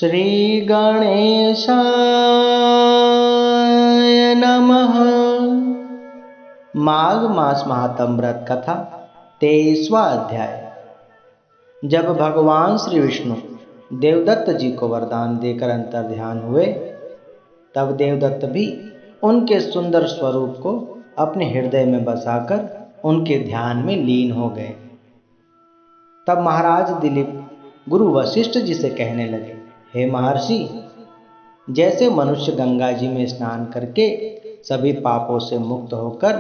श्री गणेशाय नमः। माघ मास महात्म व्रत कथा 23वां अध्याय। जब भगवान श्री विष्णु देवदत्त जी को वरदान देकर अंतर ध्यान हुए, तब देवदत्त भी उनके सुंदर स्वरूप को अपने हृदय में बसाकर उनके ध्यान में लीन हो गए। तब महाराज दिलीप गुरु वशिष्ठ जी से कहने लगे, हे महर्षि, जैसे मनुष्य गंगा जी में स्नान करके सभी पापों से मुक्त होकर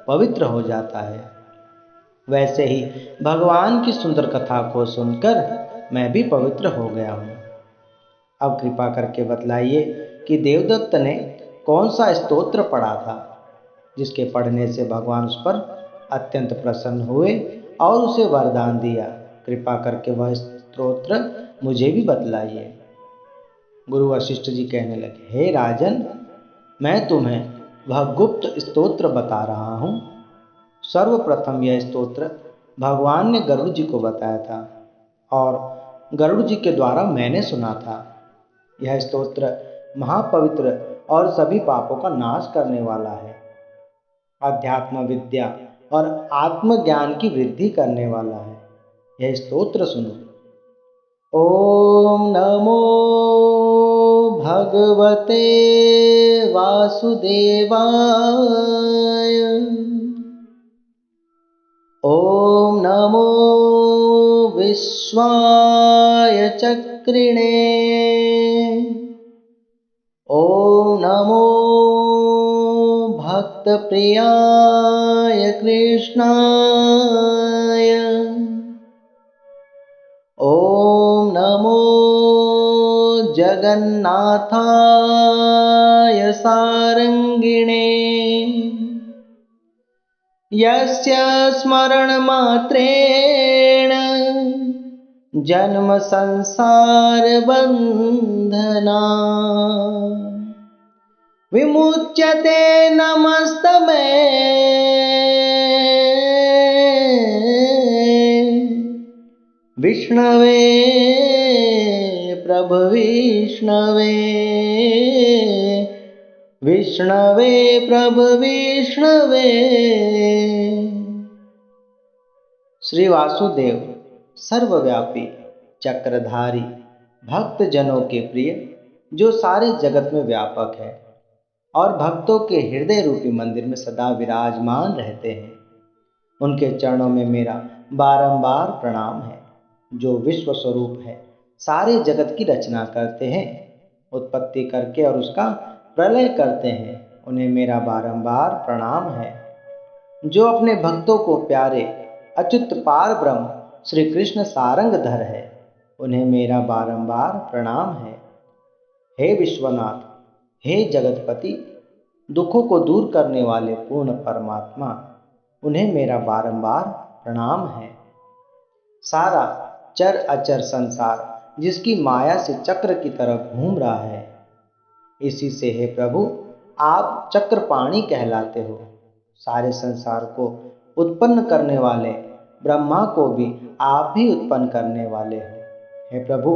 पवित्र हो जाता है, वैसे ही भगवान की सुंदर कथा को सुनकर मैं भी पवित्र हो गया हूँ। अब कृपा करके बतलाइए कि देवदत्त ने कौन सा स्तोत्र पढ़ा था, जिसके पढ़ने से भगवान उस पर अत्यंत प्रसन्न हुए और उसे वरदान दिया। कृपा करके वह स्तोत्र मुझे भी बतलाइए। गुरु वशिष्ठ जी कहने लगे, हे राजन, मैं तुम्हें वह गुप्त स्तोत्र बता रहा हूँ। सर्वप्रथम यह स्तोत्र भगवान ने गरुड़ जी को बताया था और गरुड़ जी के द्वारा मैंने सुना था। यह स्तोत्र महापवित्र और सभी पापों का नाश करने वाला है। अध्यात्म विद्या और आत्मज्ञान की वृद्धि करने वाला है। यह स्तोत्र सुनो। ओम नमो भगवते वासुदेवाय। ओम नमो विश्वाय चक्रिणे। ओम नमो भक्तप्रियाय कृष्णाय। ओम नमो जगन्नाथाय सारंगिणे। यस्य स्मरणमात्रेण जन्म संसार बंधना विमुच्यते। नमस्तमे विष्णवे प्रभविष्णवे। विष्णवे प्रभविष्णवे। श्री वासुदेव सर्वव्यापी चक्रधारी भक्त जनों के प्रिय, जो सारे जगत में व्यापक है और भक्तों के हृदय रूपी मंदिर में सदा विराजमान रहते हैं, उनके चरणों में मेरा बारंबार प्रणाम है। जो विश्व स्वरूप है, सारे जगत की रचना करते हैं, उत्पत्ति करके और उसका प्रलय करते हैं, उन्हें मेरा बारंबार प्रणाम है। जो अपने भक्तों को प्यारे अच्युत पार ब्रह्म श्री कृष्ण सारंगधर है, उन्हें मेरा बारंबार प्रणाम है। हे विश्वनाथ, हे जगतपति, दुखों को दूर करने वाले पूर्ण परमात्मा, उन्हें मेरा बारंबार प्रणाम है। सारा चर अचर संसार जिसकी माया से चक्र की तरह घूम रहा है, इसी से हे प्रभु आप चक्रपाणी कहलाते हो। सारे संसार को उत्पन्न करने वाले ब्रह्मा को भी आप ही उत्पन्न करने वाले हो। हे प्रभु,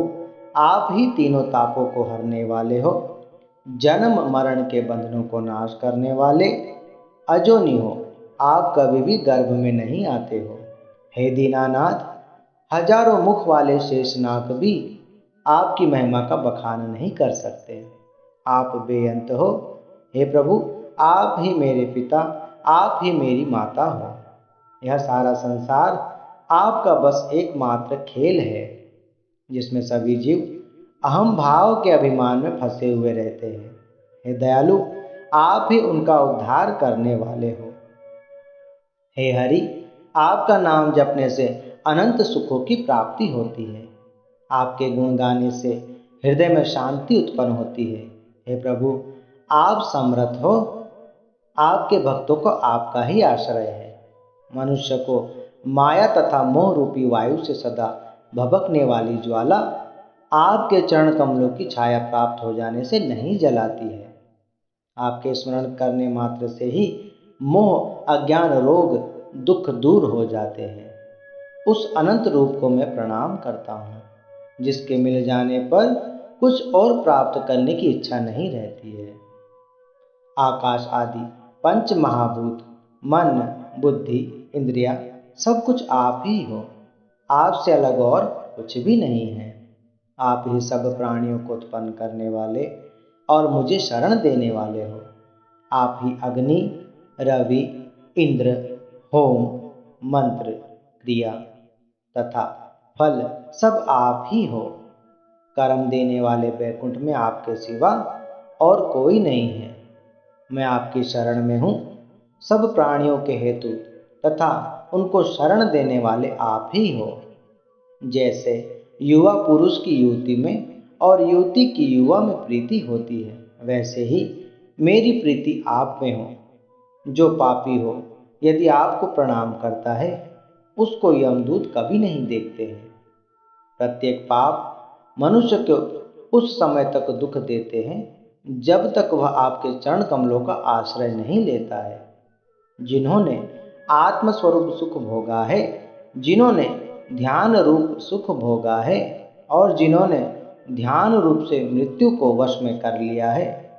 आप ही तीनों तापों को हरने वाले हो। जन्म मरण के बंधनों को नाश करने वाले अजोनी हो। आप कभी भी गर्भ में नहीं आते हो। हे दीनानाथ, हजारों मुख वाले शेषनाग भी आपकी महिमा का बखान नहीं कर सकते। आप बेअंत हो। हे प्रभु, आप ही मेरे पिता, आप ही मेरी माता हो। यह सारा संसार आपका बस एकमात्र खेल है, जिसमें सभी जीव अहम भाव के अभिमान में फंसे हुए रहते हैं। हे दयालु, आप ही उनका उद्धार करने वाले हो। हे हरि, आपका नाम जपने से अनंत सुखों की प्राप्ति होती है। आपके गुण गाने से हृदय में शांति उत्पन्न होती है। हे प्रभु, आप समर्थ हो। आपके भक्तों को आपका ही आश्रय है। मनुष्य को माया तथा मोह रूपी वायु से सदा भभकने वाली ज्वाला आपके चरण कमलों की छाया प्राप्त हो जाने से नहीं जलाती है। आपके स्मरण करने मात्र से ही मोह, अज्ञान, रोग, दुख दूर हो जाते हैं। उस अनंत रूप को मैं प्रणाम करता हूँ, जिसके मिल जाने पर कुछ और प्राप्त करने की इच्छा नहीं रहती है। आकाश आदि पंच महाभूत, मन, बुद्धि, इंद्रिया सब कुछ आप ही हो। आपसे अलग और कुछ भी नहीं है। आप ही सब प्राणियों को उत्पन्न करने वाले और मुझे शरण देने वाले हो। आप ही अग्नि, रवि, इंद्र, होम, मंत्र, क्रिया तथा फल सब आप ही हो। कर्म देने वाले वैकुंठ में आपके सिवा और कोई नहीं है। मैं आपकी शरण में हूँ। सब प्राणियों के हेतु तथा उनको शरण देने वाले आप ही हो। जैसे युवा पुरुष की युवती में और युवती की युवा में प्रीति होती है, वैसे ही मेरी प्रीति आप में हो। जो पापी हो यदि आपको प्रणाम करता है, उसको यमदूत कभी नहीं देखते हैं। प्रत्येक पाप मनुष्य को उस समय तक दुख देते हैं जब तक वह आपके चरण कमलों का आश्रय नहीं लेता है। जिन्होंने आत्मस्वरूप सुख भोगा है, जिन्होंने ध्यान रूप सुख भोगा है और जिन्होंने ध्यान रूप से मृत्यु को वश में कर लिया है,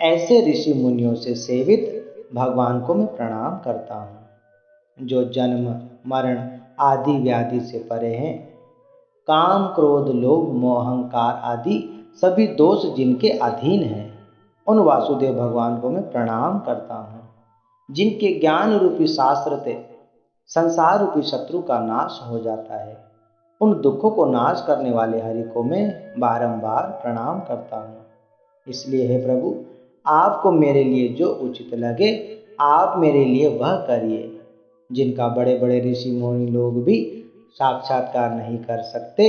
ऐसे ऋषि मुनियों से सेवित भगवान को मैं प्रणाम करता हूँ। जो जन्म मरण आदि व्याधि से परे हैं, काम क्रोध लोभ मोह अहंकार आदि सभी दोष जिनके अधीन हैं, उन वासुदेव भगवान को मैं प्रणाम करता हूँ। जिनके ज्ञान रूपी शास्त्र से संसार रूपी शत्रु का नाश हो जाता है, उन दुखों को नाश करने वाले हरि को मैं बारंबार प्रणाम करता हूँ। इसलिए हे प्रभु, आपको मेरे लिए जो उचित लगे आप मेरे लिए वह करिए। जिनका बड़े बड़े ऋषि मुनि लोग भी साक्षात्कार नहीं कर सकते,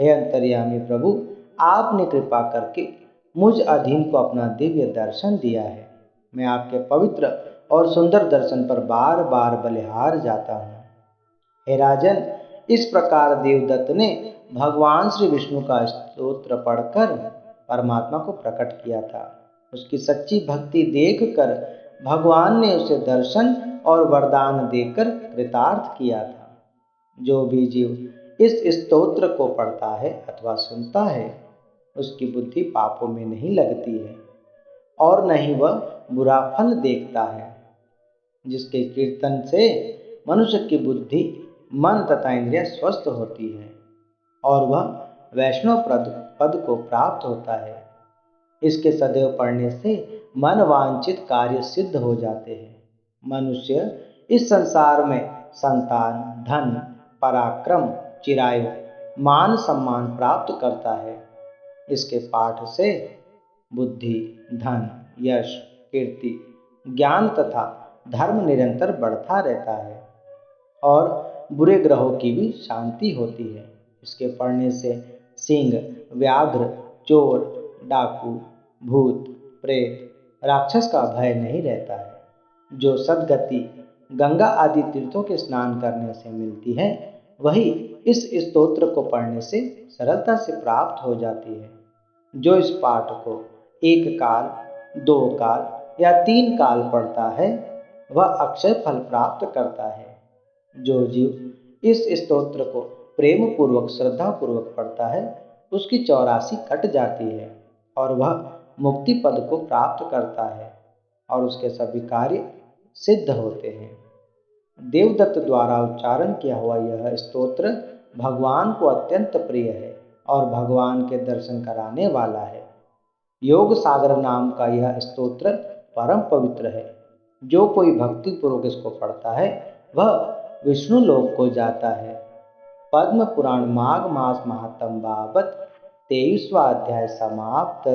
हे अंतर्यामी प्रभु, आपने कृपा करके मुझ अधीन को अपना दिव्य दर्शन दिया है। मैं आपके पवित्र और सुंदर दर्शन पर बार बार बलिहार जाता हूँ। हे राजन, इस प्रकार देवदत्त ने भगवान श्री विष्णु का स्तोत्र पढ़कर परमात्मा को प्रकट किया था। उसकी सच्ची भक्ति देखकर भगवान ने उसे दर्शन और वरदान देकर कृतार्थ किया था। जो भी जीव इस स्तोत्र को पढ़ता है अथवा सुनता है, उसकी बुद्धि पापों में नहीं लगती है और न ही वह बुरा फल देखता है। जिसके कीर्तन से मनुष्य की बुद्धि, मन तथा इंद्रियां स्वस्थ होती है और वह वैष्णव पद को प्राप्त होता है। इसके सदैव पढ़ने से मन वांछित कार्य सिद्ध हो जाते हैं। मनुष्य इस संसार में संतान, धन, पराक्रम, चिरायु, मान सम्मान प्राप्त करता है। इसके पाठ से बुद्धि, धन, यश, कीर्ति, ज्ञान तथा धर्म निरंतर बढ़ता रहता है और बुरे ग्रहों की भी शांति होती है। इसके पढ़ने से सिंह, व्याघ्र, चोर, डाकू, भूत, प्रेत, राक्षस का भय नहीं रहता है। जो सद्गति गंगा आदि तीर्थों के स्नान करने से मिलती है, वही इस स्तोत्र को पढ़ने से सरलता से प्राप्त हो जाती है। जो इस पाठ को एक काल, दो काल या तीन काल पढ़ता है, वह अक्षय फल प्राप्त करता है। जो जीव इस स्तोत्र को प्रेम पूर्वक श्रद्धा पूर्वक पढ़ता है, उसकी 84 कट जाती है और वह मुक्ति पद को प्राप्त करता है और उसके सभी कार्य सिद्ध होते हैं। देवदत्त द्वारा उच्चारण किया हुआ यह स्तोत्र भगवान को अत्यंत प्रिय है और भगवान के दर्शन कराने वाला है। योग सागर नाम का यह स्तोत्र परम पवित्र है। जो कोई भक्ति पूर्वक इसको पढ़ता है, वह विष्णु लोक को जाता है। पद्म पुराण माघ मास महात्म बाबत 23वां अध्याय समाप्त।